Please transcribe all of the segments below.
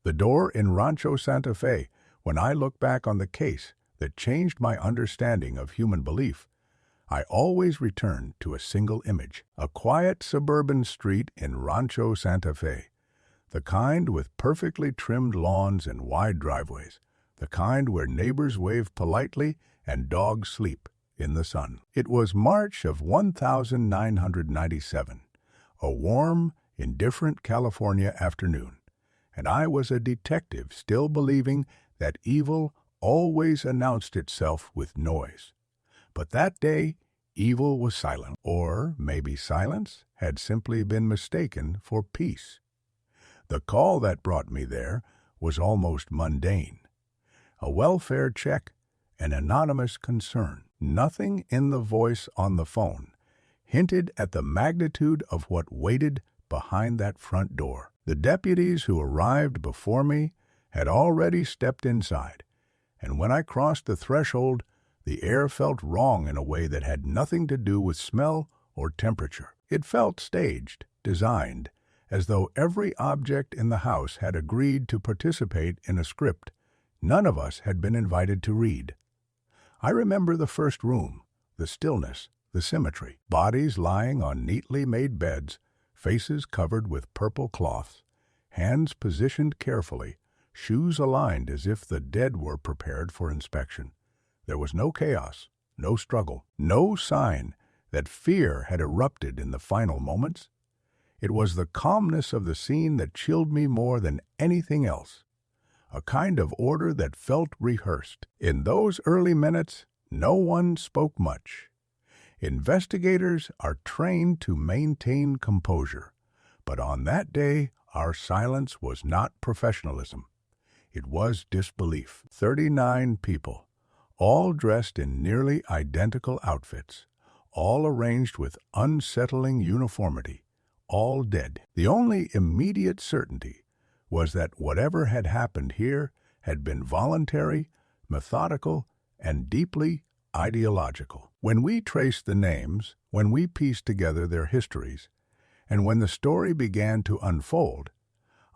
The door in Rancho Santa Fe, when I look back on the case that changed my understanding of human belief, I always return to a single image: a quiet suburban street in Rancho Santa Fe, the kind with perfectly trimmed lawns and wide driveways, the kind where neighbors wave politely and dogs sleep in the sun. It was March of 1997, a warm, indifferent California afternoon, and I was a detective still believing that evil always announced itself with noise. But that day, evil was silent, or maybe silence had simply been mistaken for peace. The call that brought me there was almost mundane. A welfare check, an anonymous concern. Nothing in the voice on the phone hinted at the magnitude of what waited behind that front door. The deputies who arrived before me had already stepped inside, and when I crossed the threshold, the air felt wrong in a way that had nothing to do with smell or temperature. It felt staged, designed, as though every object in the house had agreed to participate in a script none of us had been invited to read. I remember the first room, the stillness, the symmetry. Bodies lying on neatly made beds, faces covered with purple cloths, hands positioned carefully, shoes aligned as if the dead were prepared for inspection. There was no chaos, no struggle, no sign that fear had erupted in the final moments. It was the calmness of the scene that chilled me more than anything else, a kind of order that felt rehearsed. In those early minutes, no one spoke much. Investigators are trained to maintain composure, but on that day, our silence was not professionalism. It was disbelief. 39 people, all dressed in nearly identical outfits, all arranged with unsettling uniformity, all dead. The only immediate certainty was that whatever had happened here had been voluntary, methodical, and deeply ideological. When we traced the names, when we pieced together their histories, and when the story began to unfold,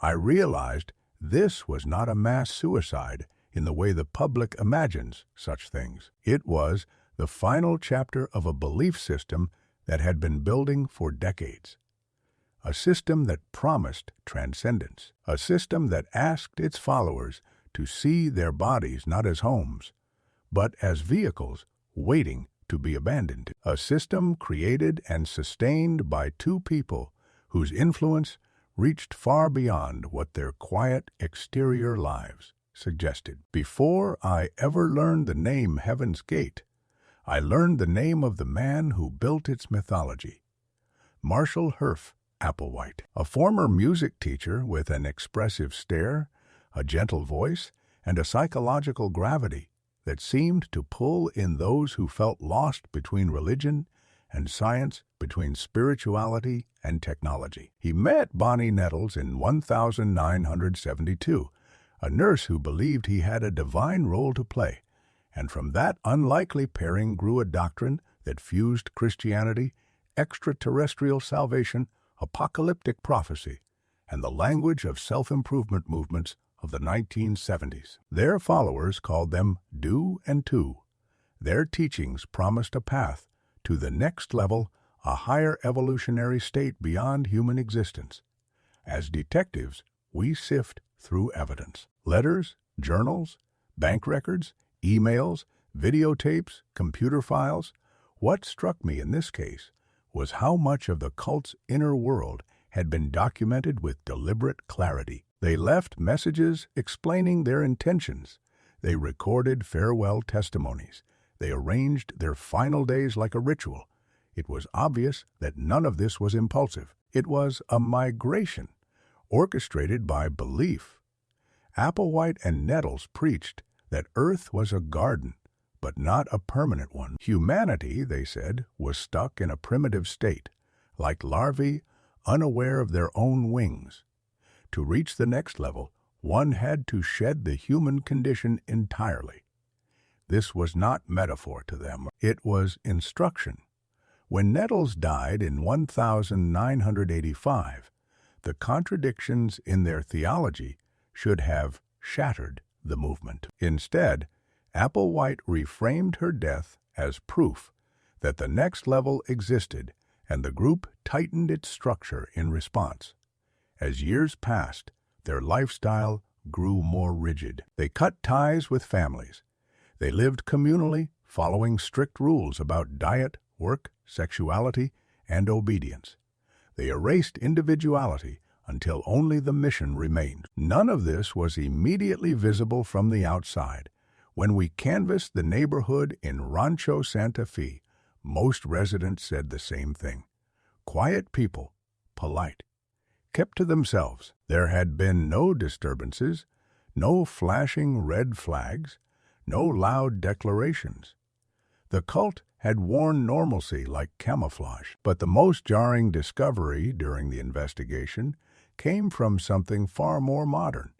I realized this was not a mass suicide in the way the public imagines such things. It was the final chapter of a belief system that had been building for decades. A system that promised transcendence. A system that asked its followers to see their bodies not as homes, but as vehicles waiting to be abandoned. A system created and sustained by two people whose influence reached far beyond what their quiet exterior lives suggested. Before I ever learned the name Heaven's Gate, I learned the name of the man who built its mythology. Marshall Herff Applewhite, a former music teacher with an expressive stare, a gentle voice, and a psychological gravity that seemed to pull in those who felt lost between religion and science, between spirituality and technology. He met Bonnie Nettles in 1972, a nurse who believed he had a divine role to play, and from that unlikely pairing grew a doctrine that fused Christianity, extraterrestrial salvation, apocalyptic prophecy, and the language of self-improvement movements of the 1970s. Their followers called them Do and To. Their teachings promised a path to the next level, a higher evolutionary state beyond human existence. As detectives, we sift through evidence. Letters, journals, bank records, emails, videotapes, computer files. What struck me in this case was how much of the cult's inner world had been documented with deliberate clarity. They left messages explaining their intentions. They recorded farewell testimonies. They arranged their final days like a ritual. It was obvious that none of this was impulsive. It was a migration, orchestrated by belief. Applewhite and Nettles preached that Earth was a garden, but not a permanent one. Humanity, they said, was stuck in a primitive state, like larvae unaware of their own wings. To reach the next level, one had to shed the human condition entirely. This was not metaphor to them. It was instruction. When Nettles died in 1985, the contradictions in their theology should have shattered the movement. Instead, Applewhite reframed her death as proof that the next level existed, and the group tightened its structure in response. As years passed, their lifestyle grew more rigid. They cut ties with families. They lived communally, following strict rules about diet, work, sexuality, and obedience. They erased individuality until only the mission remained. None of this was immediately visible from the outside. When we canvassed the neighborhood in Rancho Santa Fe, most residents said the same thing. Quiet people, polite, kept to themselves. There had been no disturbances, no flashing red flags, no loud declarations. The cult had worn normalcy like camouflage. But the most jarring discovery during the investigation came from something far more modern.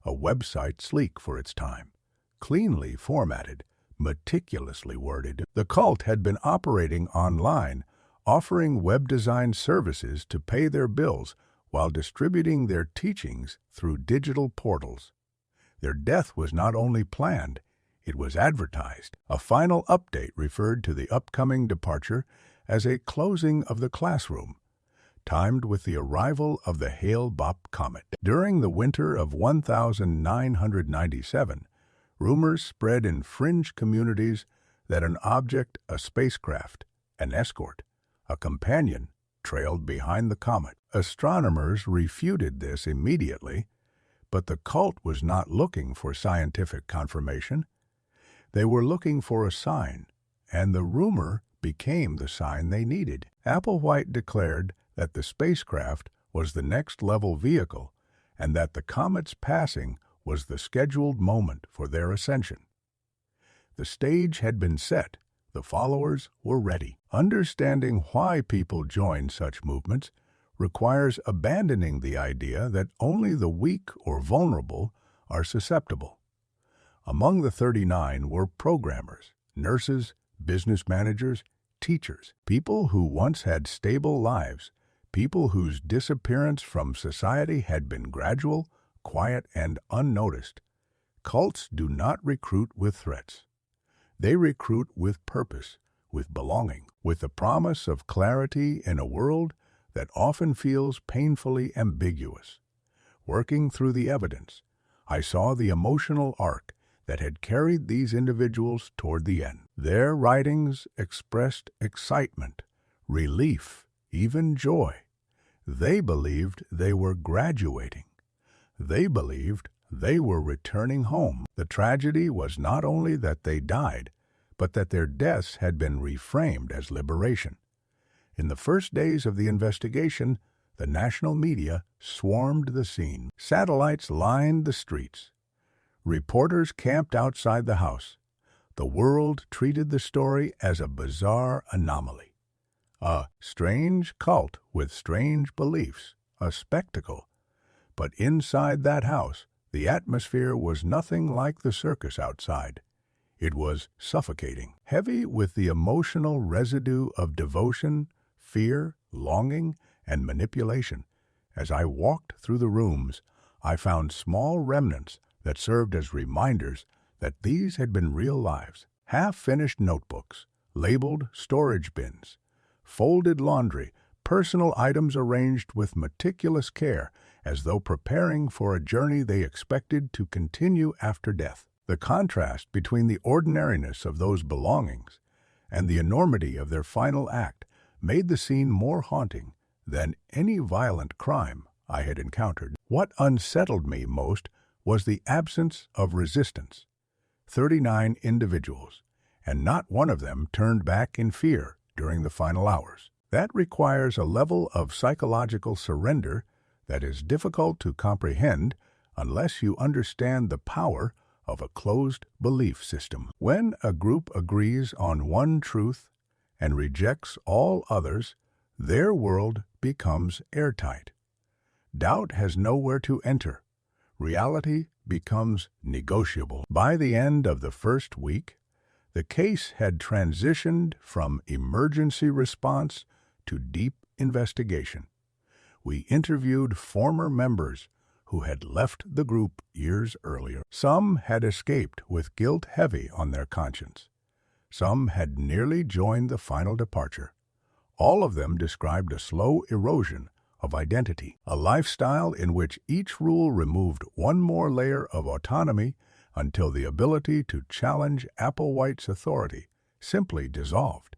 A website sleek for its time, cleanly formatted, meticulously worded. The cult had been operating online, offering web design services to pay their bills while distributing their teachings through digital portals. Their death was not only planned, it was advertised. A final update referred to the upcoming departure as a closing of the classroom, timed with the arrival of the Hale-Bopp comet. During the winter of 1997, rumors spread in fringe communities that an object, a spacecraft, an escort, a companion, trailed behind the comet. Astronomers refuted this immediately, but the cult was not looking for scientific confirmation. They were looking for a sign, and the rumor became the sign they needed. Applewhite declared that the spacecraft was the next-level vehicle and that the comet's passing was the scheduled moment for their ascension. The stage had been set. The followers were ready. Understanding why people join such movements requires abandoning the idea that only the weak or vulnerable are susceptible. Among the 39 were programmers, nurses, business managers, teachers, people who once had stable lives, people whose disappearance from society had been gradual, quiet, and unnoticed. Cults do not recruit with threats. They recruit with purpose, with belonging, with the promise of clarity in a world that often feels painfully ambiguous. Working through the evidence, I saw the emotional arc that had carried these individuals toward the end. Their writings expressed excitement, relief, even joy. They believed they were graduating. They believed they were returning home. The tragedy was not only that they died, but that their deaths had been reframed as liberation. In the first days of the investigation, the national media swarmed the scene. Satellites lined the streets. Reporters camped outside the house. The world treated the story as a bizarre anomaly. A strange cult with strange beliefs, a spectacle. But inside that house, the atmosphere was nothing like the circus outside. It was suffocating, heavy with the emotional residue of devotion, fear, longing, and manipulation. As I walked through the rooms, I found small remnants that served as reminders that these had been real lives. Half-finished notebooks, labeled storage bins, folded laundry, personal items arranged with meticulous care as though preparing for a journey they expected to continue after death. The contrast between the ordinariness of those belongings and the enormity of their final act made the scene more haunting than any violent crime I had encountered. What unsettled me most was the absence of resistance. 39 individuals, and not one of them turned back in fear during the final hours. That requires a level of psychological surrender that is difficult to comprehend unless you understand the power of a closed belief system. When a group agrees on one truth and rejects all others, their world becomes airtight. Doubt has nowhere to enter. Reality becomes negotiable. By the end of the first week, the case had transitioned from emergency response to deep investigation. We interviewed former members who had left the group years earlier. Some had escaped with guilt heavy on their conscience. Some had nearly joined the final departure. All of them described a slow erosion of identity, a lifestyle in which each rule removed one more layer of autonomy until the ability to challenge Applewhite's authority simply dissolved.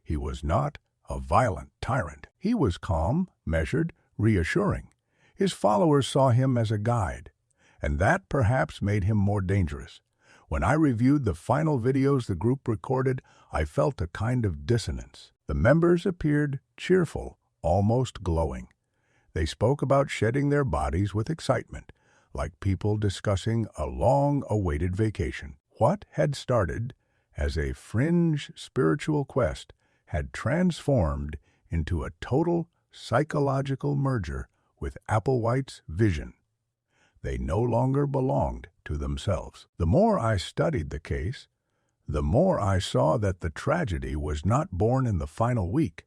He was not a violent tyrant. He was calm, measured, reassuring. His followers saw him as a guide, and that perhaps made him more dangerous. When I reviewed the final videos the group recorded, I felt a kind of dissonance. The members appeared cheerful, almost glowing. They spoke about shedding their bodies with excitement, like people discussing a long-awaited vacation. What had started as a fringe spiritual quest had transformed into a total psychological merger with Applewhite's vision. They no longer belonged to themselves. The more I studied the case, the more I saw that the tragedy was not born in the final week.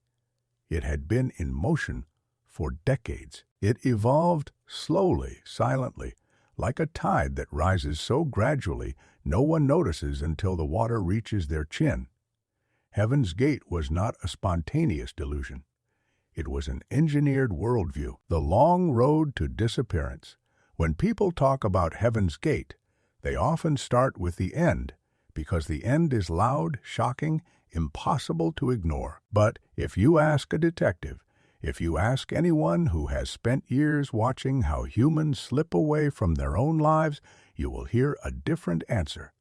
It had been in motion for decades. It evolved slowly, silently, like a tide that rises so gradually no one notices until the water reaches their chin. Heaven's Gate was not a spontaneous delusion. It was an engineered worldview, the long road to disappearance. When people talk about Heaven's Gate, they often start with the end, because the end is loud, shocking, impossible to ignore. But if you ask a detective, if you ask anyone who has spent years watching how humans slip away from their own lives, you will hear a different answer.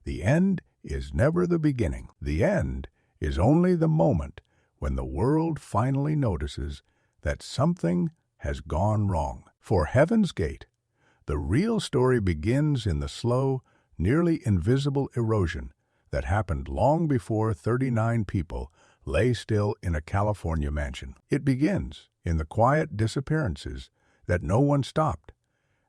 The end is never the beginning. The end is only the moment when the world finally notices that something has gone wrong. For Heaven's Gate, the real story begins in the slow, nearly invisible erosion that happened long before 39 people lay still in a California mansion. It begins in the quiet disappearances that no one stopped.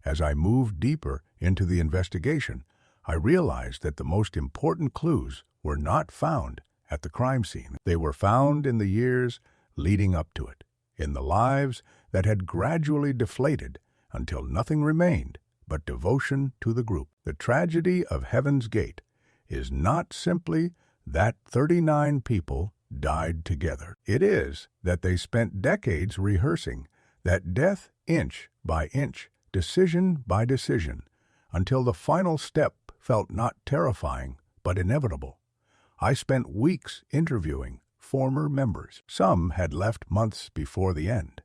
As I moved deeper into the investigation, I realized that the most important clues were not found at the crime scene. They were found in the years leading up to it, in the lives that had gradually deflated until nothing remained but devotion to the group. The tragedy of Heaven's Gate is not simply that 39 people died together. It is that they spent decades rehearsing that death inch by inch, decision by decision, until the final step felt not terrifying but inevitable. I spent weeks interviewing former members. Some had left months before the end.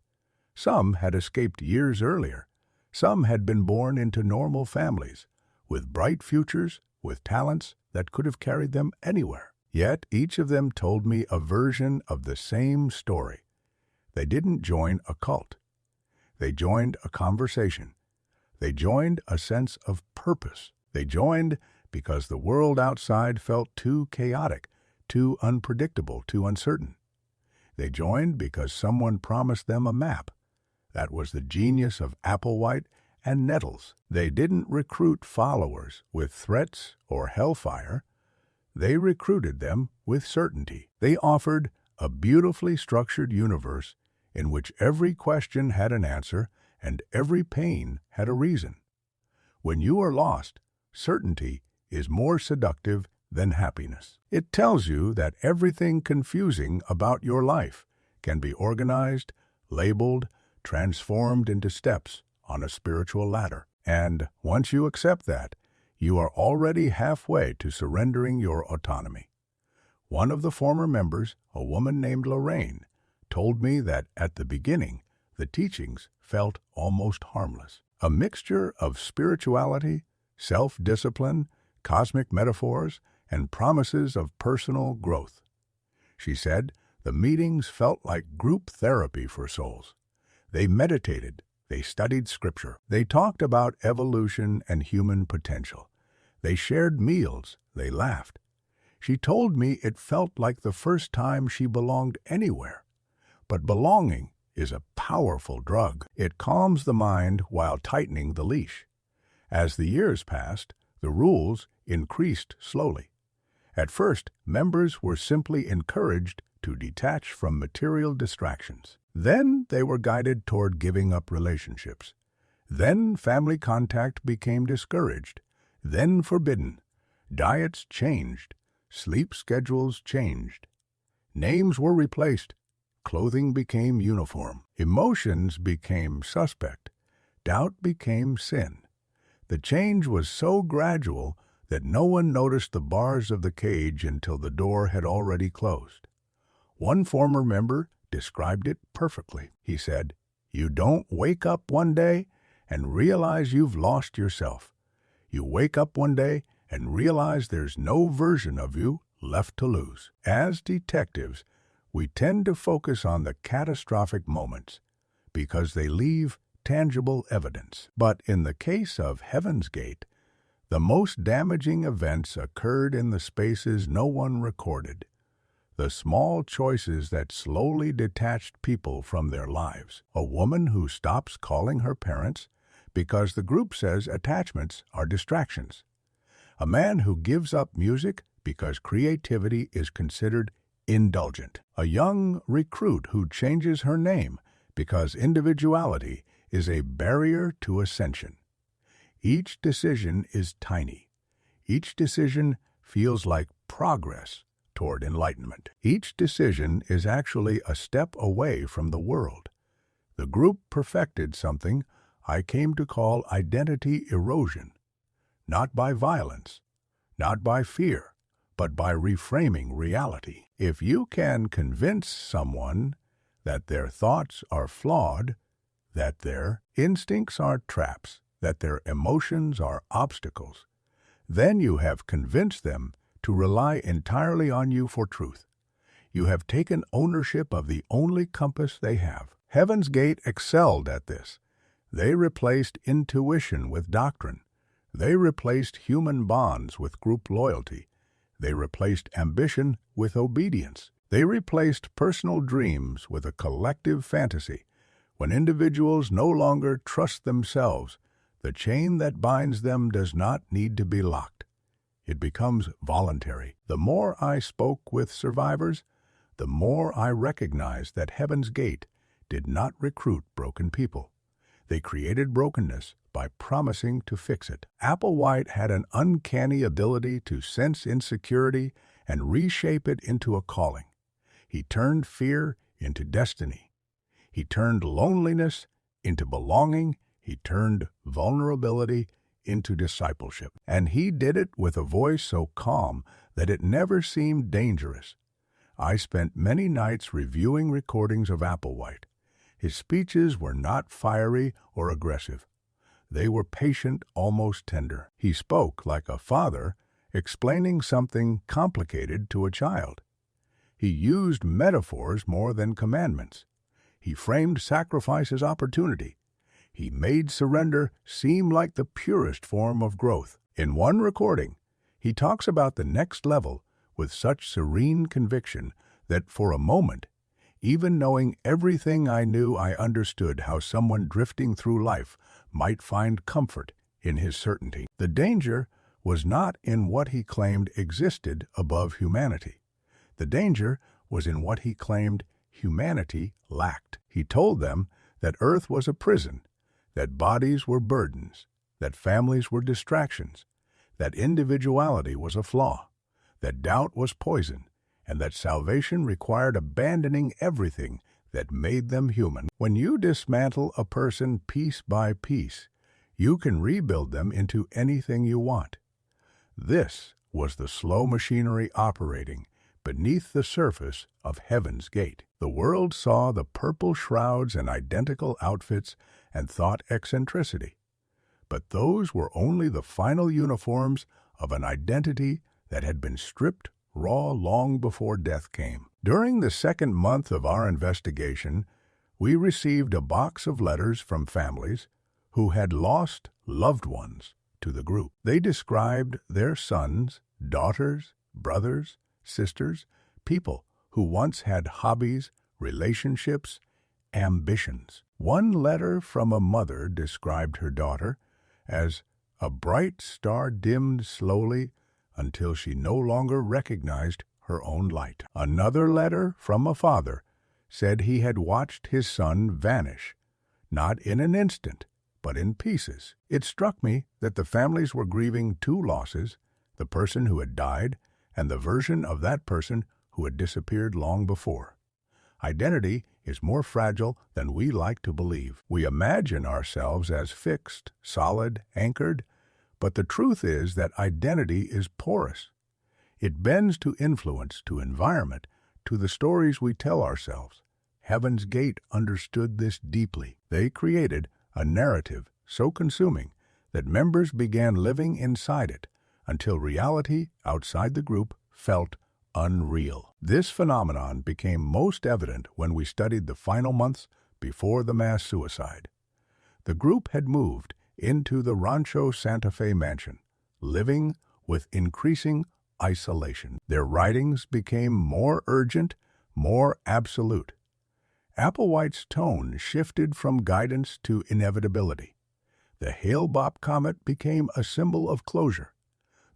Some had escaped years earlier. Some had been born into normal families, with bright futures, with talents that could have carried them anywhere. Yet each of them told me a version of the same story. They didn't join a cult. They joined a conversation. They joined a sense of purpose. They joined because the world outside felt too chaotic, too unpredictable, too uncertain. They joined because someone promised them a map. That was the genius of Applewhite and Nettles. They didn't recruit followers with threats or hellfire. They recruited them with certainty. They offered a beautifully structured universe in which every question had an answer and every pain had a reason. When you are lost, certainty is more seductive than happiness. It tells you that everything confusing about your life can be organized, labeled, transformed into steps on a spiritual ladder. And once you accept that, you are already halfway to surrendering your autonomy. One of the former members, a woman named Lorraine, told me that at the beginning, the teachings felt almost harmless. A mixture of spirituality, self-discipline, cosmic metaphors, and promises of personal growth. She said the meetings felt like group therapy for souls. They meditated, they studied scripture, they talked about evolution and human potential. They shared meals, they laughed. She told me it felt like the first time she belonged anywhere. But belonging is a powerful drug. It calms the mind while tightening the leash. As the years passed, the rules increased slowly. At first, members were simply encouraged to detach from material distractions. Then they were guided toward giving up relationships. Then family contact became discouraged, then forbidden. Diets changed, sleep schedules changed. Names were replaced, clothing became uniform. Emotions became suspect, doubt became sin. The change was so gradual that no one noticed the bars of the cage until the door had already closed. One former member described it perfectly. He said, "You don't wake up one day and realize you've lost yourself. You wake up one day and realize there's no version of you left to lose." As detectives, we tend to focus on the catastrophic moments because they leave tangible evidence. But in the case of Heaven's Gate, the most damaging events occurred in the spaces no one recorded, the small choices that slowly detached people from their lives. A woman who stops calling her parents because the group says attachments are distractions. A man who gives up music because creativity is considered indulgent. A young recruit who changes her name because individuality is a barrier to ascension. Each decision is tiny. Each decision feels like progress toward enlightenment. Each decision is actually a step away from the world. The group perfected something I came to call identity erosion, not by violence, not by fear, but by reframing reality. If you can convince someone that their thoughts are flawed, that their instincts are traps, that their emotions are obstacles, then you have convinced them to rely entirely on you for truth. You have taken ownership of the only compass they have. Heaven's Gate excelled at this. They replaced intuition with doctrine. They replaced human bonds with group loyalty. They replaced ambition with obedience. They replaced personal dreams with a collective fantasy. When individuals no longer trust themselves, the chain that binds them does not need to be locked. It becomes voluntary. The more I spoke with survivors, the more I recognized that Heaven's Gate did not recruit broken people. They created brokenness by promising to fix it. Applewhite had an uncanny ability to sense insecurity and reshape it into a calling. He turned fear into destiny. He turned loneliness into belonging. He turned vulnerability into discipleship. And he did it with a voice so calm that it never seemed dangerous. I spent many nights reviewing recordings of Applewhite. His speeches were not fiery or aggressive. They were patient, almost tender. He spoke like a father explaining something complicated to a child. He used metaphors more than commandments. He framed sacrifice as opportunity. He made surrender seem like the purest form of growth. In one recording, he talks about the next level with such serene conviction that for a moment, even knowing everything I knew, I understood how someone drifting through life might find comfort in his certainty. The danger was not in what he claimed existed above humanity. The danger was in what he claimed humanity lacked. He told them that Earth was a prison, that bodies were burdens, that families were distractions, that individuality was a flaw, that doubt was poison, and that salvation required abandoning everything that made them human. When you dismantle a person piece by piece, you can rebuild them into anything you want. This was the slow machinery operating beneath the surface of Heaven's Gate. The world saw the purple shrouds and identical outfits and thought eccentricity. But those were only the final uniforms of an identity that had been stripped raw long before death came. During the second month of our investigation, we received a box of letters from families who had lost loved ones to the group. They described their sons, daughters, brothers, sisters, people who once had hobbies, relationships, ambitions. One letter from a mother described her daughter as a bright star dimmed slowly until she no longer recognized her own light. Another letter from a father said he had watched his son vanish, not in an instant, but in pieces. It struck me that the families were grieving two losses, the person who had died and the version of that person who had disappeared long before. Identity is more fragile than we like to believe. We imagine ourselves as fixed, solid, anchored, but the truth is that identity is porous. It bends to influence, to environment, to the stories we tell ourselves. Heaven's Gate understood this deeply. They created a narrative so consuming that members began living inside it until reality outside the group felt unreal. This phenomenon became most evident when we studied the final months before the mass suicide. The group had moved into the Rancho Santa Fe mansion, living with increasing isolation. Their writings became more urgent, more absolute. Applewhite's tone shifted from guidance to inevitability. The Hale-Bopp comet became a symbol of closure.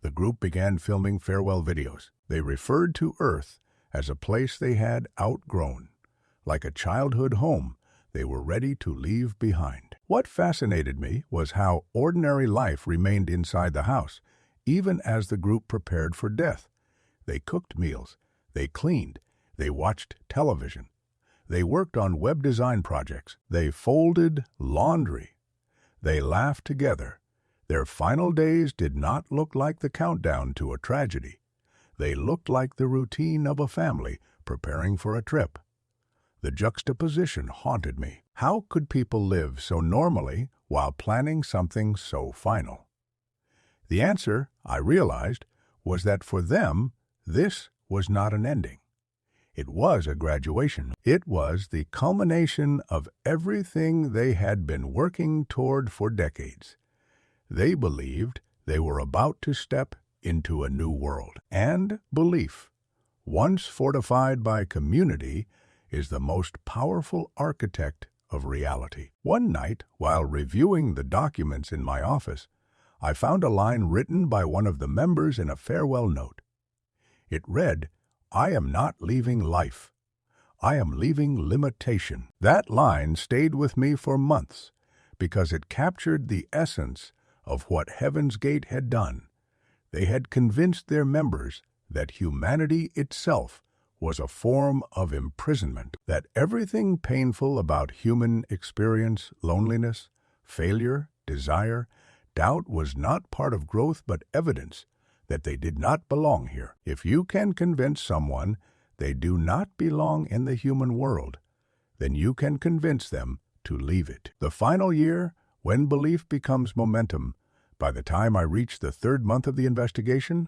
The group began filming farewell videos. They referred to Earth as a place they had outgrown. Like a childhood home, they were ready to leave behind. What fascinated me was how ordinary life remained inside the house, even as the group prepared for death. They cooked meals, they cleaned, they watched television. They worked on web design projects. They folded laundry. They laughed together. Their final days did not look like the countdown to a tragedy. They looked like the routine of a family preparing for a trip. The juxtaposition haunted me. How could people live so normally while planning something so final? The answer, I realized, was that for them, this was not an ending. It was a graduation. It was the culmination of everything they had been working toward for decades. They believed they were about to step into a new world. And belief, once fortified by community, is the most powerful architect of reality. One night, while reviewing the documents in my office, I found a line written by one of the members in a farewell note. It read, "I am not leaving life. I am leaving limitation." That line stayed with me for months because it captured the essence of what Heaven's Gate had done. They had convinced their members that humanity itself was a form of imprisonment, that everything painful about human experience, loneliness, failure, desire, doubt was not part of growth but evidence that they did not belong here. If you can convince someone they do not belong in the human world, then you can convince them to leave it. The final year, when belief becomes momentum, by the time I reached the third month of the investigation,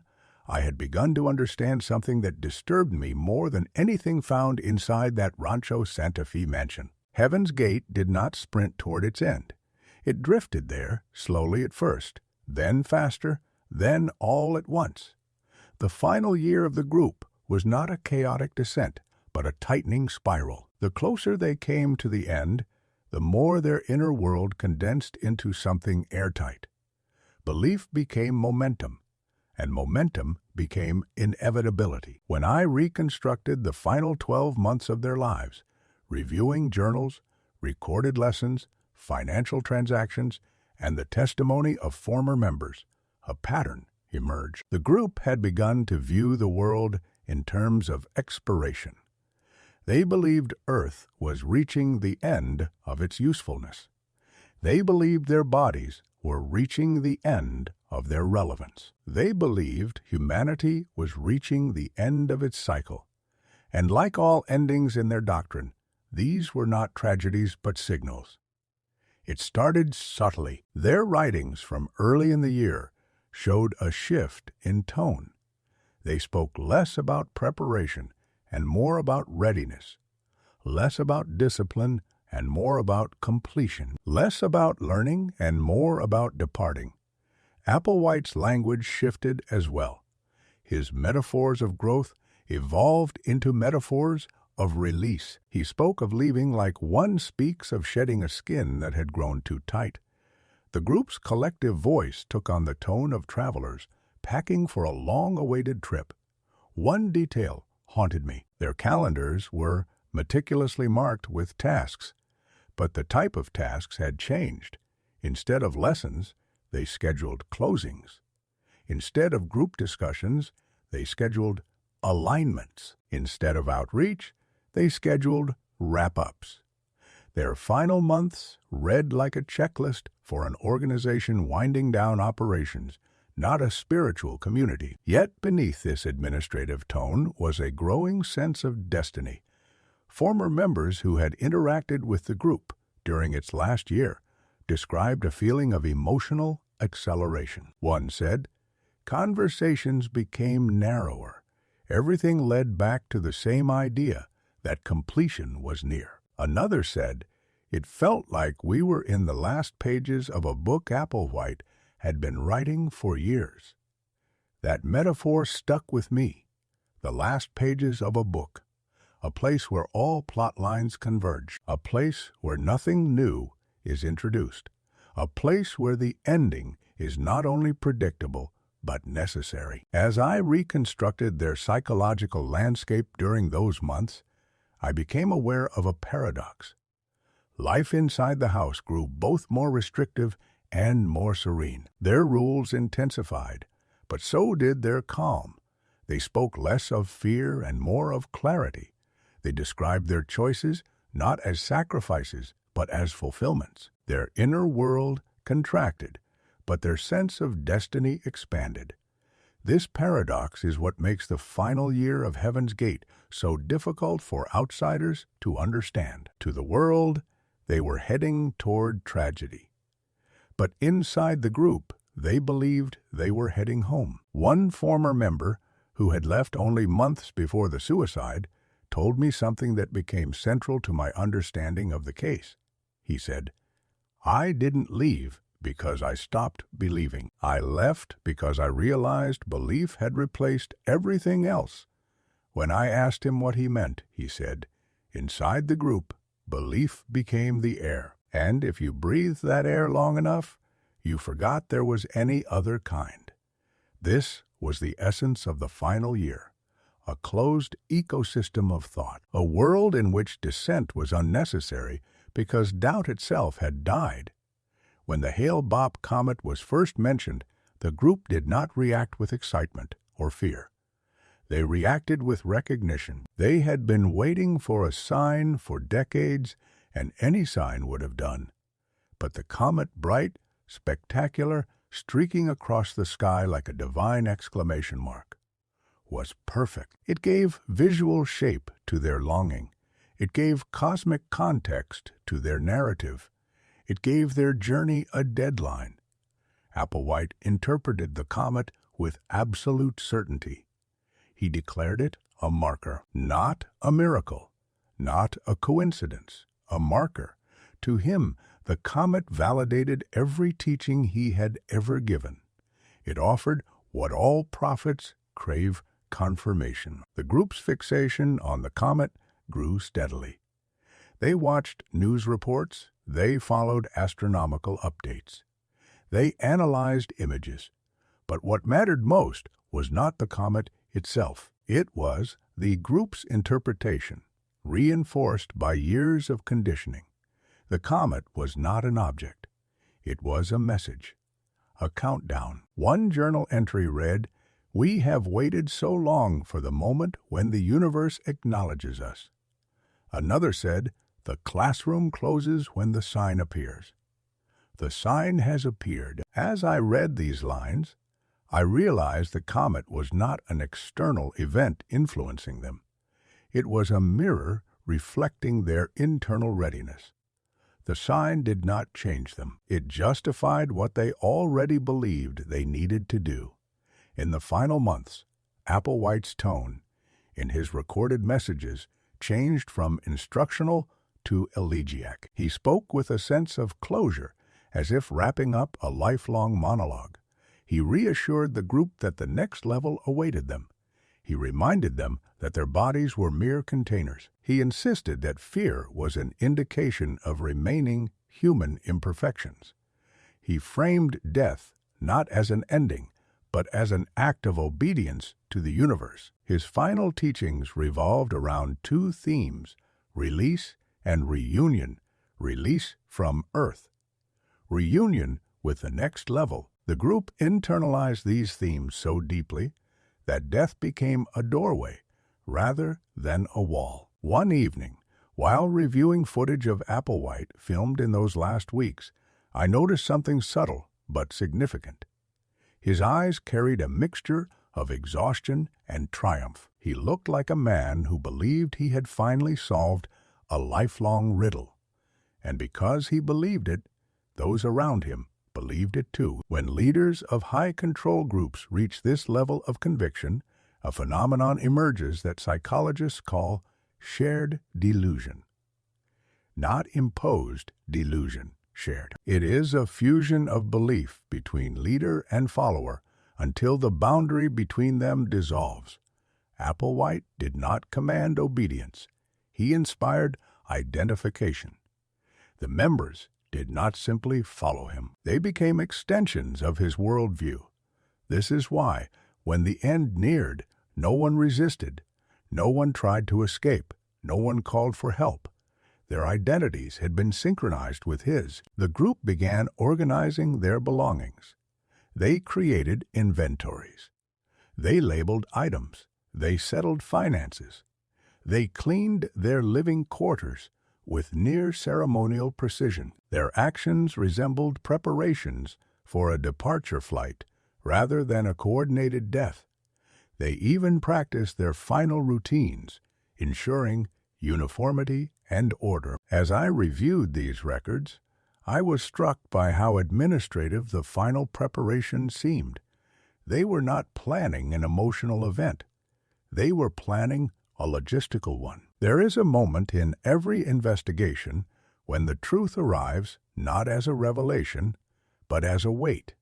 I had begun to understand something that disturbed me more than anything found inside that Rancho Santa Fe mansion. Heaven's Gate did not sprint toward its end. It drifted there, slowly at first, then faster, then all at once. The final year of the group was not a chaotic descent, but a tightening spiral. The closer they came to the end, the more their inner world condensed into something airtight. Belief became momentum, and momentum became inevitability. When I reconstructed the final 12 months of their lives, reviewing journals, recorded lessons, financial transactions, and the testimony of former members, a pattern emerged. The group had begun to view the world in terms of expiration. They believed Earth was reaching the end of its usefulness. They believed their bodies were reaching the end of their relevance. They believed humanity was reaching the end of its cycle. And like all endings in their doctrine, these were not tragedies but signals. It started subtly. Their writings from early in the year showed a shift in tone. They spoke less about preparation and more about readiness, less about discipline and more about completion, less about learning and more about departing. Applewhite's language shifted as well. His metaphors of growth evolved into metaphors of release. He spoke of leaving like one speaks of shedding a skin that had grown too tight. The group's collective voice took on the tone of travelers packing for a long-awaited trip. One detail haunted me. Their calendars were meticulously marked with tasks, but the type of tasks had changed. Instead of lessons, they scheduled closings. Instead of group discussions, they scheduled alignments. Instead of outreach, they scheduled wrap-ups. Their final months read like a checklist for an organization winding down operations, not a spiritual community. Yet beneath this administrative tone was a growing sense of destiny. Former members who had interacted with the group during its last year described a feeling of emotional acceleration. One said, "Conversations became narrower. Everything led back to the same idea that completion was near." Another said, "It felt like we were in the last pages of a book Applewhite had been writing for years." That metaphor stuck with me. The last pages of a book. A place where all plot lines converge. A place where nothing new is introduced. A place where the ending is not only predictable, but necessary. As I reconstructed their psychological landscape during those months, I became aware of a paradox. Life inside the house grew both more restrictive and more serene. Their rules intensified, but so did their calm. They spoke less of fear and more of clarity. They described their choices not as sacrifices, but as fulfillments. Their inner world contracted, but their sense of destiny expanded. This paradox is what makes the final year of Heaven's Gate so difficult for outsiders to understand. To the world, they were heading toward tragedy. But inside the group, they believed they were heading home. One former member, who had left only months before the suicide, told me something that became central to my understanding of the case. He said, "I didn't leave because I stopped believing. I left because I realized belief had replaced everything else." When I asked him what he meant, he said, "Inside the group, belief became the air. And if you breathed that air long enough, you forgot there was any other kind." This was the essence of the final year. A closed ecosystem of thought. A world in which dissent was unnecessary because doubt itself had died. When the Hale-Bopp comet was first mentioned, the group did not react with excitement or fear. They reacted with recognition. They had been waiting for a sign for decades, and any sign would have done. But the comet, bright, spectacular, streaking across the sky like a divine exclamation mark, was perfect. It gave visual shape to their longing. It gave cosmic context to their narrative. It gave their journey a deadline. Applewhite interpreted the comet with absolute certainty. He declared it a marker, not a miracle, not a coincidence, a marker. To him, the comet validated every teaching he had ever given. It offered what all prophets crave: confirmation. The group's fixation on the comet grew steadily. They watched news reports. They followed astronomical updates. They analyzed images. But what mattered most was not the comet itself. It was the group's interpretation, reinforced by years of conditioning. The comet was not an object. It was a message, a countdown. One journal entry read, "We have waited so long for the moment when the universe acknowledges us." Another said, "The classroom closes when the sign appears." The sign has appeared. As I read these lines, I realized the comet was not an external event influencing them. It was a mirror reflecting their internal readiness. The sign did not change them. It justified what they already believed they needed to do. In the final months, Applewhite's tone, in his recorded messages, changed from instructional to elegiac. He spoke with a sense of closure, as if wrapping up a lifelong monologue. He reassured the group that the next level awaited them. He reminded them that their bodies were mere containers. He insisted that fear was an indication of remaining human imperfections. He framed death not as an ending, but as an act of obedience to the universe. His final teachings revolved around two themes: release and reunion. Release from Earth. reunion with the next level. The group internalized these themes so deeply that death became a doorway rather than a wall. One evening, while reviewing footage of Applewhite filmed in those last weeks, I noticed something subtle but significant. His eyes carried a mixture of exhaustion and triumph. He looked like a man who believed he had finally solved a lifelong riddle. And because he believed it, those around him believed it too. When leaders of high-control groups reach this level of conviction, a phenomenon emerges that psychologists call shared delusion. Not imposed delusion, shared. It is a fusion of belief between leader and follower until the boundary between them dissolves. Applewhite did not command obedience. He inspired identification. The members did not simply follow him. They became extensions of his worldview. This is why, when the end neared, no one resisted, no one tried to escape, no one called for help. Their identities had been synchronized with his. The group began organizing their belongings. They created inventories. They labeled items. They settled finances. They cleaned their living quarters with near-ceremonial precision. Their actions resembled preparations for a departure flight rather than a coordinated death. They even practiced their final routines, ensuring uniformity and order. As I reviewed these records, I was struck by how administrative the final preparation seemed. They were not planning an emotional event. They were planning a logistical one. There is a moment in every investigation when the truth arrives not as a revelation, but as a weight.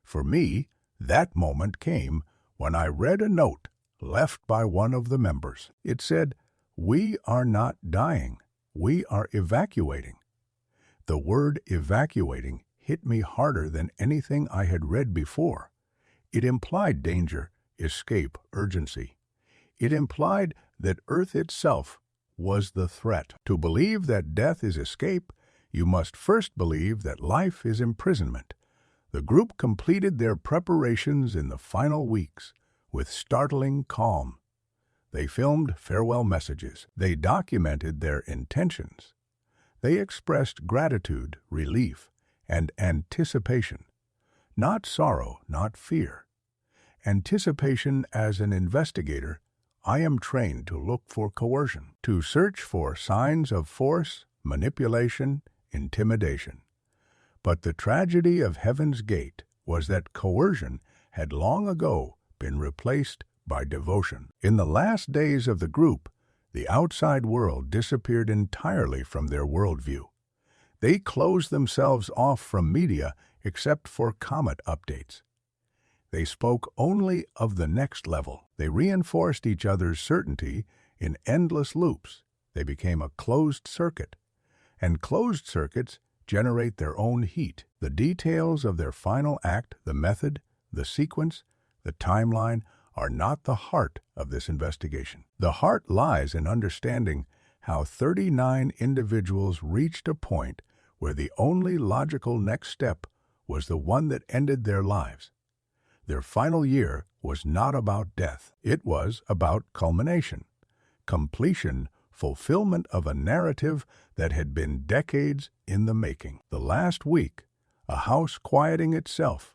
For me, that moment came when I read a note left by one of the members. It said, "We are not dying. We are evacuating." The word evacuating hit me harder than anything I had read before. It implied danger, escape, urgency. It implied that Earth itself was the threat. To believe that death is escape, you must first believe that life is imprisonment. The group completed their preparations in the final weeks with startling calm. They filmed farewell messages. They documented their intentions. They expressed gratitude, relief, and anticipation. Not sorrow, not fear. Anticipation. As an investigator, I am trained to look for coercion, to search for signs of force, manipulation, intimidation. But the tragedy of Heaven's Gate was that coercion had long ago been replaced by devotion. In the last days of the group, the outside world disappeared entirely from their worldview. They closed themselves off from media except for comet updates. They spoke only of the next level. They reinforced each other's certainty in endless loops. They became a closed circuit. And closed circuits generate their own heat. The details of their final act, the method, the sequence, the timeline, are not the heart of this investigation. The heart lies in understanding how 39 individuals reached a point where the only logical next step was the one that ended their lives. Their final year was not about death. It was about culmination, completion, fulfillment of a narrative that had been decades in the making. The last week, a house quieting itself.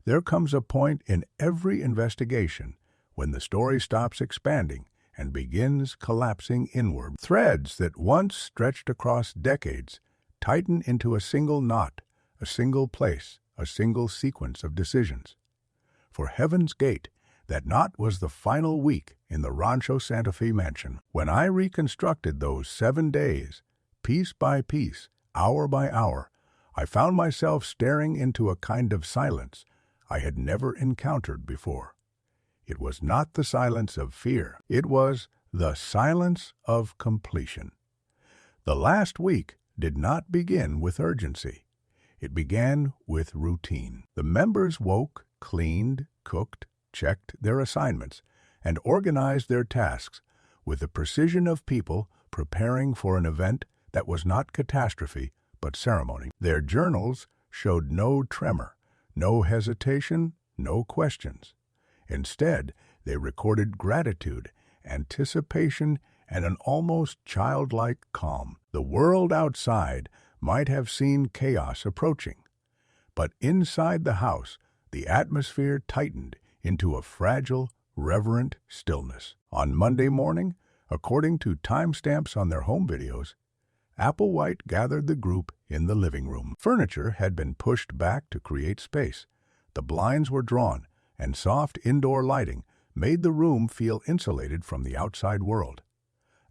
There comes a point in every investigation when the story stops expanding and begins collapsing inward. Threads that once stretched across decades tighten into a single knot, a single place, a single sequence of decisions. For Heaven's Gate, that knot was the final week in the Rancho Santa Fe mansion. When I reconstructed those 7 days, piece by piece, hour by hour, I found myself staring into a kind of silence I had never encountered before. It was not the silence of fear. It was the silence of completion. The last week did not begin with urgency. It began with routine. The members woke, cleaned, cooked, checked their assignments, and organized their tasks with the precision of people preparing for an event that was not catastrophe, but ceremony. Their journals showed no tremor, no hesitation, no questions. Instead, they recorded gratitude, anticipation, and an almost childlike calm. The world outside might have seen chaos approaching, but inside the house, the atmosphere tightened into a fragile, reverent stillness. On Monday morning, according to timestamps on their home videos, Applewhite gathered the group in the living room. Furniture had been pushed back to create space. The blinds were drawn, and soft indoor lighting made the room feel insulated from the outside world.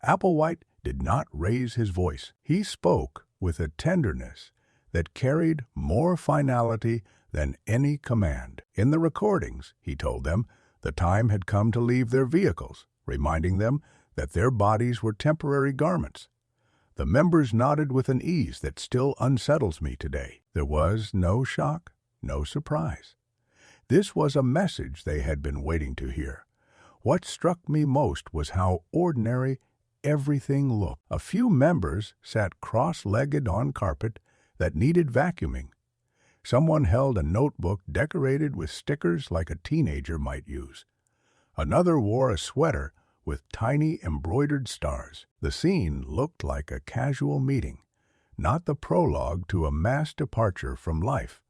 Applewhite did not raise his voice. He spoke with a tenderness that carried more finality than any command. In the recordings, he told them, the time had come to leave their vehicles, reminding them that their bodies were temporary garments. The members nodded with an ease that still unsettles me today. There was no shock, no surprise. This was a message they had been waiting to hear. What struck me most was how ordinary everything looked. A few members sat cross-legged on carpet that needed vacuuming. Someone held a notebook decorated with stickers like a teenager might use. Another wore a sweater with tiny embroidered stars. The scene looked like a casual meeting, not the prologue to a mass departure from life.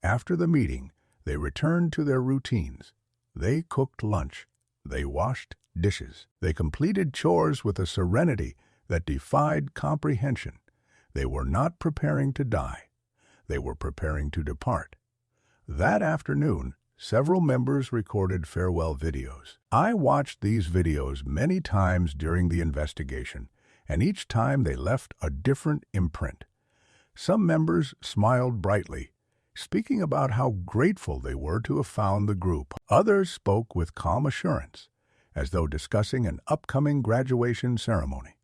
After the meeting, they returned to their routines. They cooked lunch. They washed dishes. They completed chores with a serenity that defied comprehension. They were not preparing to die. They were preparing to depart. That afternoon, several members recorded farewell videos. I watched these videos many times during the investigation, and each time they left a different imprint. Some members smiled brightly, speaking about how grateful they were to have found the group. Others spoke with calm assurance, as though discussing an upcoming graduation ceremony.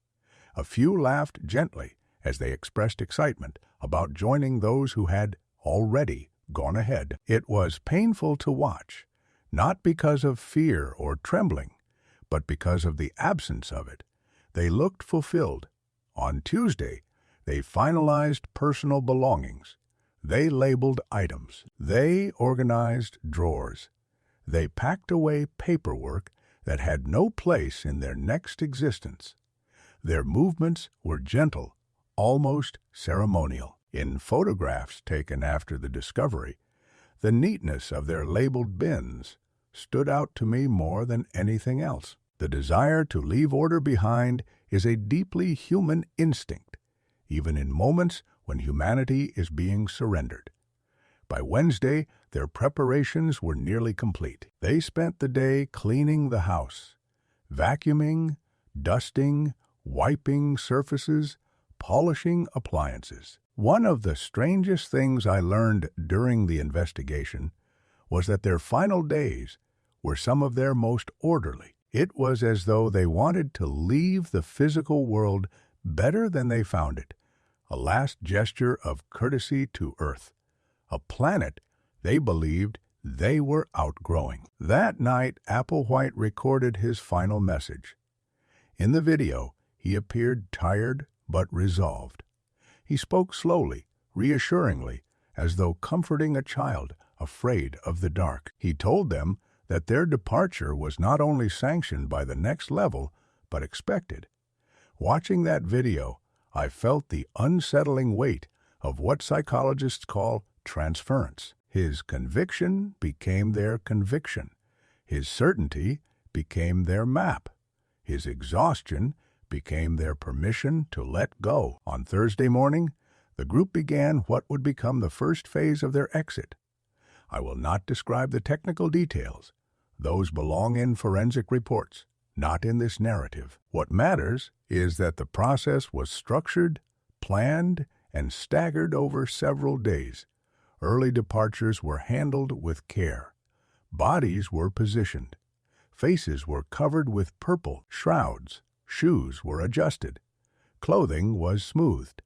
A few laughed gently as they expressed excitement about joining those who had already gone ahead. It was painful to watch, not because of fear or trembling, but because of the absence of it. They looked fulfilled. On Tuesday, they finalized personal belongings. They labeled items. They organized drawers. They packed away paperwork that had no place in their next existence. Their movements were gentle, almost ceremonial. In photographs taken after the discovery, the neatness of their labeled bins stood out to me more than anything else. The desire to leave order behind is a deeply human instinct, even in moments when humanity is being surrendered. By Wednesday, their preparations were nearly complete. They spent the day cleaning the house, vacuuming, dusting, wiping surfaces, polishing appliances. One of the strangest things I learned during the investigation was that their final days were some of their most orderly. It was as though they wanted to leave the physical world better than they found it, a last gesture of courtesy to Earth, a planet they believed they were outgrowing. That night, Applewhite recorded his final message. In the video, he appeared tired but resolved. He spoke slowly, reassuringly, as though comforting a child afraid of the dark. He told them that their departure was not only sanctioned by the next level, but expected. Watching that video, I felt the unsettling weight of what psychologists call transference. His conviction became their conviction. His certainty became their map. His exhaustion became their permission to let go. On Thursday morning, the group began what would become the first phase of their exit. I will not describe the technical details. Those belong in forensic reports, not in this narrative. What matters is that the process was structured, planned, and staggered over several days. Early departures were handled with care. Bodies were positioned. Faces were covered with purple shrouds. Shoes were adjusted. Clothing was smoothed.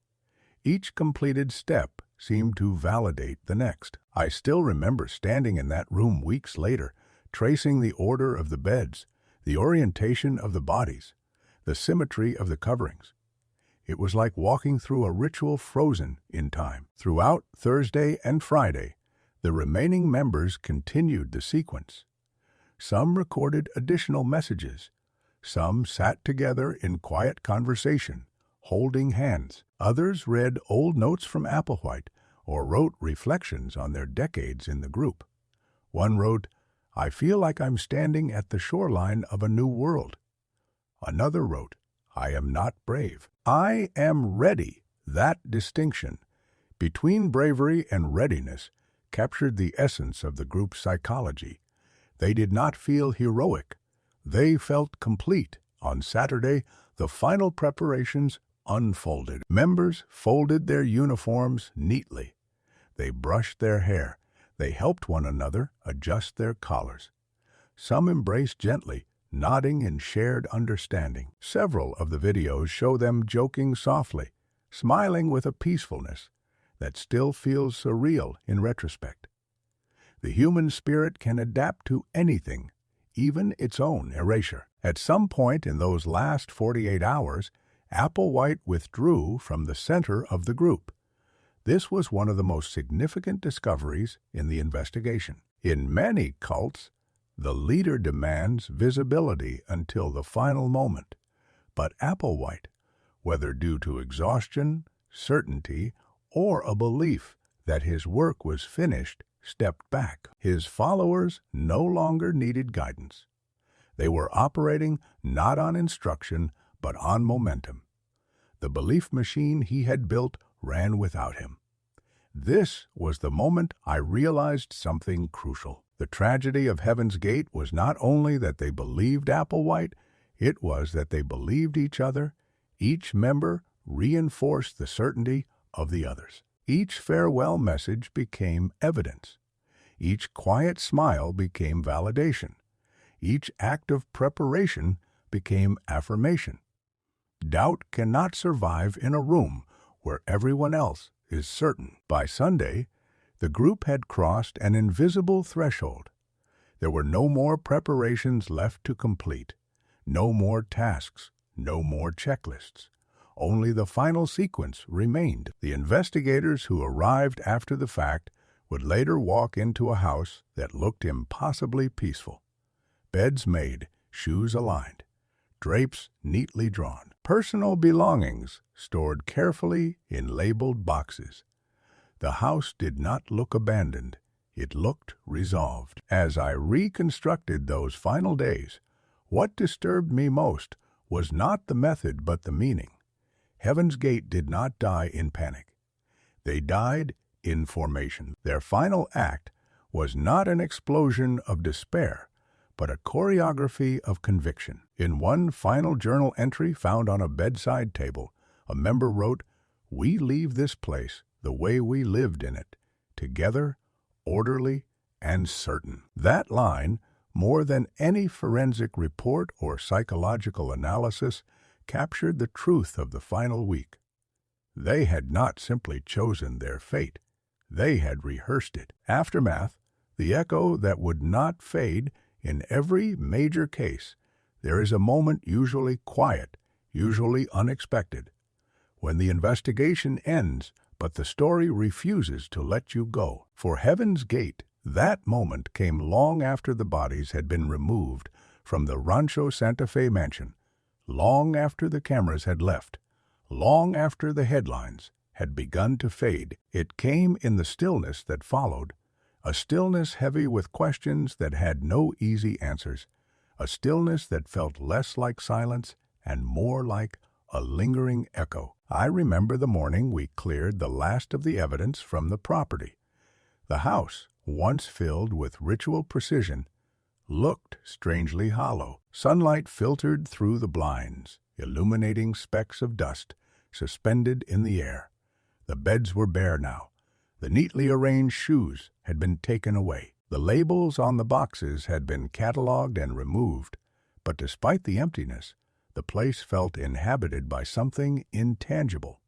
Each completed step seemed to validate the next. I still remember standing in that room weeks later, tracing the order of the beds, the orientation of the bodies, the symmetry of the coverings. It was like walking through a ritual frozen in time. Throughout Thursday and Friday, the remaining members continued the sequence. Some recorded additional messages. Some sat together in quiet conversation, holding hands. Others read old notes from Applewhite or wrote reflections on their decades in the group. One wrote, "I feel like I'm standing at the shoreline of a new world." Another wrote, "I am not brave. I am ready." That distinction between bravery and readiness captured the essence of the group's psychology. They did not feel heroic. They felt complete. On Saturday, the final preparations unfolded. Members folded their uniforms neatly. They brushed their hair. They helped one another adjust their collars. Some embraced gently, nodding in shared understanding. Several of the videos show them joking softly, smiling with a peacefulness that still feels surreal in retrospect. The human spirit can adapt to anything, even its own erasure. At some point in those last 48 hours, Applewhite withdrew from the center of the group. This was one of the most significant discoveries in the investigation. In many cults, the leader demands visibility until the final moment. But Applewhite, whether due to exhaustion, certainty, or a belief that his work was finished, stepped back. His followers no longer needed guidance. They were operating not on instruction, but on momentum. The belief machine he had built ran without him. This was the moment I realized something crucial. The tragedy of Heaven's Gate was not only that they believed Applewhite, it was that they believed each other. Each member reinforced the certainty of the others. Each farewell message became evidence. Each quiet smile became validation. Each act of preparation became affirmation. Doubt cannot survive in a room where everyone else is certain. By Sunday, the group had crossed an invisible threshold. There were no more preparations left to complete, no more tasks, no more checklists. Only the final sequence remained. The investigators who arrived after the fact would later walk into a house that looked impossibly peaceful. Beds made, shoes aligned, drapes neatly drawn, personal belongings stored carefully in labeled boxes. The house did not look abandoned. It looked resolved. As I reconstructed those final days, what disturbed me most was not the method but the meaning. Heaven's Gate did not die in panic. They died in formation. Their final act was not an explosion of despair, but a choreography of conviction. In one final journal entry found on a bedside table, a member wrote, "We leave this place the way we lived in it, together, orderly, and certain." That line, more than any forensic report or psychological analysis, captured the truth of the final week. They had not simply chosen their fate. They had rehearsed it. Aftermath, the echo that would not fade. In every major case, there is a moment usually quiet, usually unexpected, when the investigation ends, but the story refuses to let you go. For Heaven's Gate, that moment came long after the bodies had been removed from the Rancho Santa Fe mansion, long after the cameras had left, long after the headlines had begun to fade. It came in the stillness that followed, a stillness heavy with questions that had no easy answers, a stillness that felt less like silence and more like a lingering echo. I remember the morning we cleared the last of the evidence from the property. The house, once filled with ritual precision, looked strangely hollow. Sunlight filtered through the blinds, illuminating specks of dust suspended in the air. The beds were bare now. The neatly arranged shoes had been taken away. The labels on the boxes had been cataloged and removed, but despite the emptiness, the place felt inhabited by something intangible,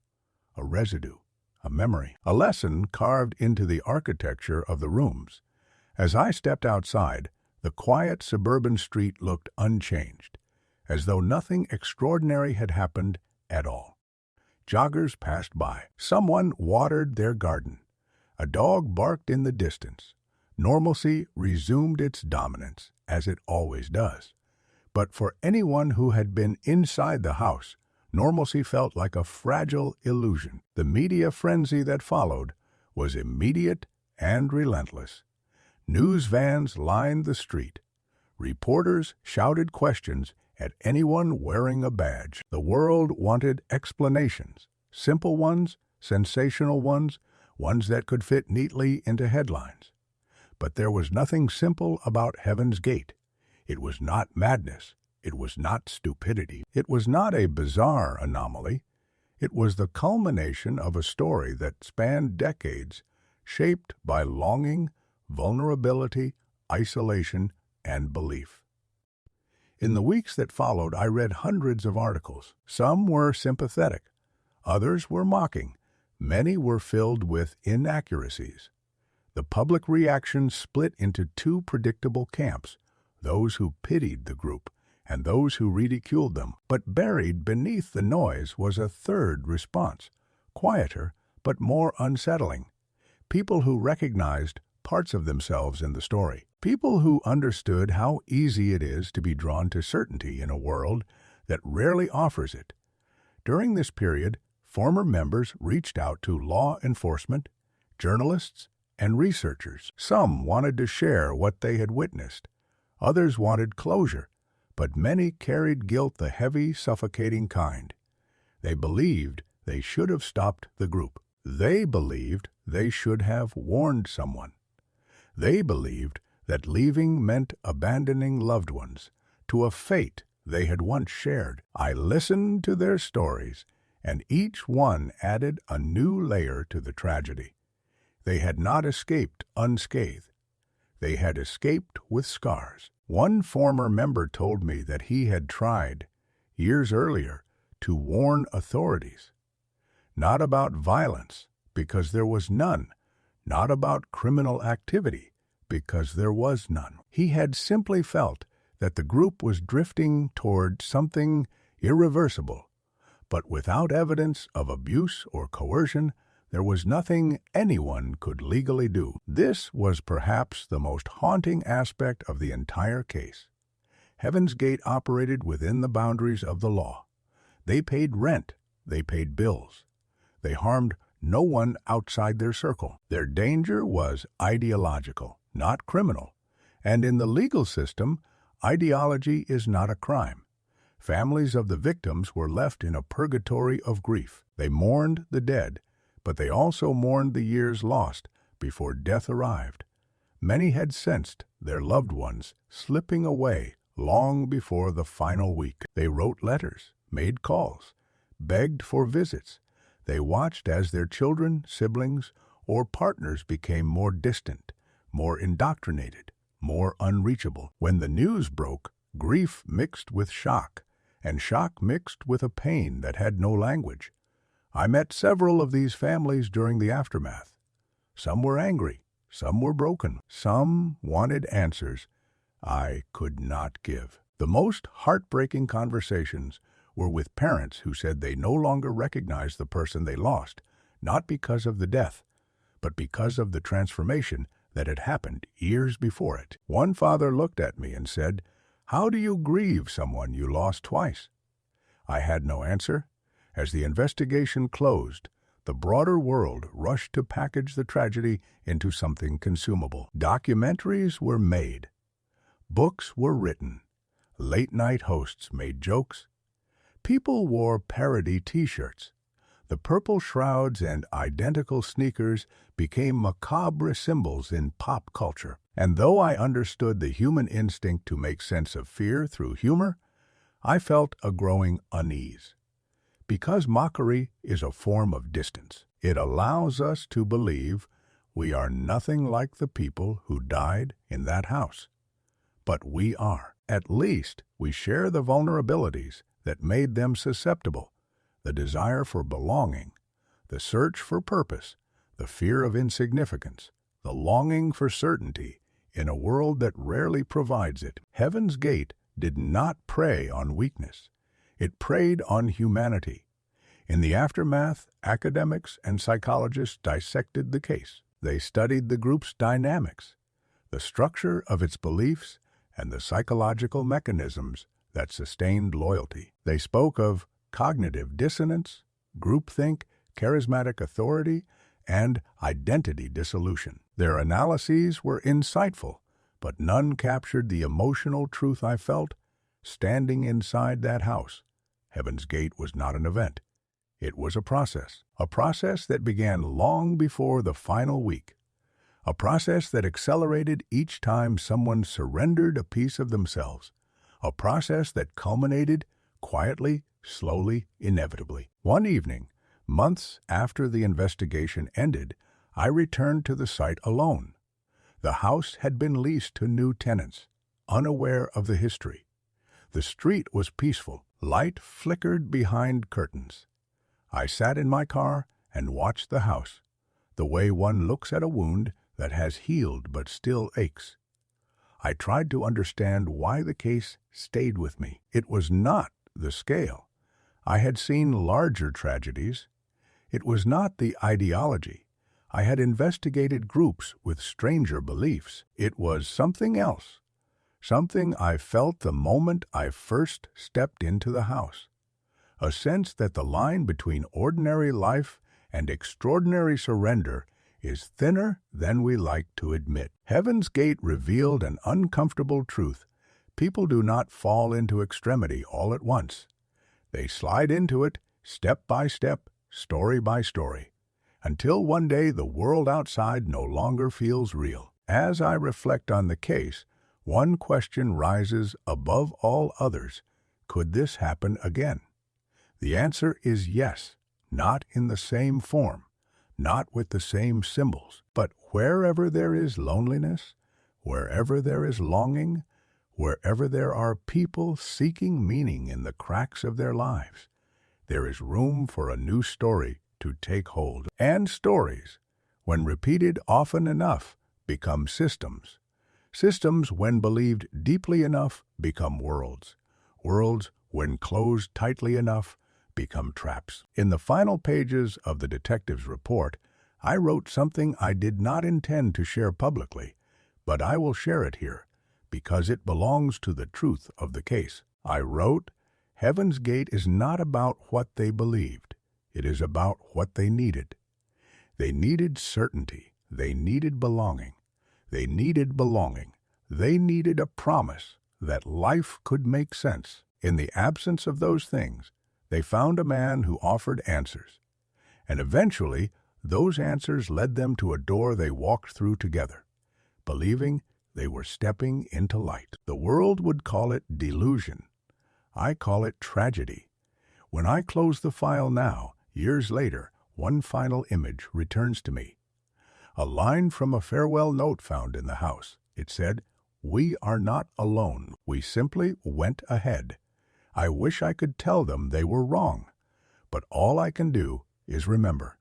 a residue, a memory, a lesson carved into the architecture of the rooms. As I stepped outside, the quiet suburban street looked unchanged, as though nothing extraordinary had happened at all. Joggers passed by. Someone watered their garden. A dog barked in the distance. Normalcy resumed its dominance, as it always does. But for anyone who had been inside the house, normalcy felt like a fragile illusion. The media frenzy that followed was immediate and relentless. News vans lined the street. Reporters shouted questions at anyone wearing a badge. The world wanted explanations, simple ones, sensational ones, ones that could fit neatly into headlines. But there was nothing simple about Heaven's Gate. It was not madness. It was not stupidity. It was not a bizarre anomaly. It was the culmination of a story that spanned decades, shaped by longing, vulnerability, isolation, and belief. In the weeks that followed, I read hundreds of articles. Some were sympathetic. Others were mocking. Many were filled with inaccuracies. The public reaction split into two predictable camps, those who pitied the group and those who ridiculed them. But buried beneath the noise was a third response, quieter but more unsettling. People who recognized parts of themselves in the story. People who understood how easy it is to be drawn to certainty in a world that rarely offers it. During this period, former members reached out to law enforcement, journalists, and researchers. Some wanted to share what they had witnessed. Others wanted closure, but many carried guilt, the heavy, suffocating kind. They believed they should have stopped the group. They believed they should have warned someone. They believed that leaving meant abandoning loved ones to a fate they had once shared. I listened to their stories, and each one added a new layer to the tragedy. They had not escaped unscathed. They had escaped with scars. One former member told me that he had tried, years earlier, to warn authorities. Not about violence, because there was none. Not about criminal activity, because there was none. He had simply felt that the group was drifting toward something irreversible, but without evidence of abuse or coercion, there was nothing anyone could legally do. This was perhaps the most haunting aspect of the entire case. Heaven's Gate operated within the boundaries of the law. They paid rent. They paid bills. They harmed no one outside their circle. Their danger was ideological, not criminal. And in the legal system, ideology is not a crime. Families of the victims were left in a purgatory of grief. They mourned the dead, but they also mourned the years lost before death arrived. Many had sensed their loved ones slipping away long before the final week. They wrote letters, made calls, begged for visits. They watched as their children, siblings, or partners became more distant, more indoctrinated, more unreachable. When the news broke, grief mixed with shock, and shock mixed with a pain that had no language. I met several of these families during the aftermath. Some were angry, some were broken, some wanted answers I could not give. The most heartbreaking conversations were with parents who said they no longer recognized the person they lost, not because of the death, but because of the transformation that had happened years before it. One father looked at me and said, "How do you grieve someone you lost twice?" I had no answer. As the investigation closed, the broader world rushed to package the tragedy into something consumable. Documentaries were made. Books were written. Late-night hosts made jokes. People wore parody T-shirts. The purple shrouds and identical sneakers became macabre symbols in pop culture. And though I understood the human instinct to make sense of fear through humor, I felt a growing unease. Because mockery is a form of distance, it allows us to believe we are nothing like the people who died in that house. But we are. At least we share the vulnerabilities that made them susceptible, the desire for belonging, the search for purpose, the fear of insignificance, the longing for certainty in a world that rarely provides it. Heaven's Gate did not prey on weakness. It preyed on humanity. In the aftermath, academics and psychologists dissected the case. They studied the group's dynamics, the structure of its beliefs, and the psychological mechanisms that sustained loyalty. They spoke of cognitive dissonance, groupthink, charismatic authority, and identity dissolution. Their analyses were insightful, but none captured the emotional truth I felt standing inside that house. Heaven's Gate was not an event. It was a process that began long before the final week, a process that accelerated each time someone surrendered a piece of themselves, a process that culminated quietly, slowly, inevitably. One evening, months after the investigation ended, I returned to the site alone. The house had been leased to new tenants, unaware of the history. The street was peaceful. Light flickered behind curtains. I sat in my car and watched the house, the way one looks at a wound that has healed but still aches. I tried to understand why the case stayed with me. It was not the scale. I had seen larger tragedies. It was not the ideology. I had investigated groups with stranger beliefs. It was something else, something I felt the moment I first stepped into the house. A sense that the line between ordinary life and extraordinary surrender is thinner than we like to admit. Heaven's Gate revealed an uncomfortable truth. People do not fall into extremity all at once. They slide into it step by step, story by story, until one day the world outside no longer feels real. As I reflect on the case, one question rises above all others. Could this happen again? The answer is yes, not in the same form, not with the same symbols, but wherever there is loneliness, wherever there is longing, wherever there are people seeking meaning in the cracks of their lives, there is room for a new story to take hold. And stories, when repeated often enough, become systems. Systems, when believed deeply enough, become worlds. Worlds, when closed tightly enough, become traps. In the final pages of the detective's report, I wrote something I did not intend to share publicly, but I will share it here, because it belongs to the truth of the case. I wrote, Heaven's Gate is not about what they believed. It is about what they needed. They needed certainty. They needed belonging. They needed belonging. They needed a promise that life could make sense. In the absence of those things, they found a man who offered answers. And eventually, those answers led them to a door they walked through together, believing they were stepping into light. The world would call it delusion. I call it tragedy. When I close the file now, years later, one final image returns to me. A line from a farewell note found in the house. It said, "We are not alone. We simply went ahead. I wish I could tell them they were wrong, but all I can do is remember."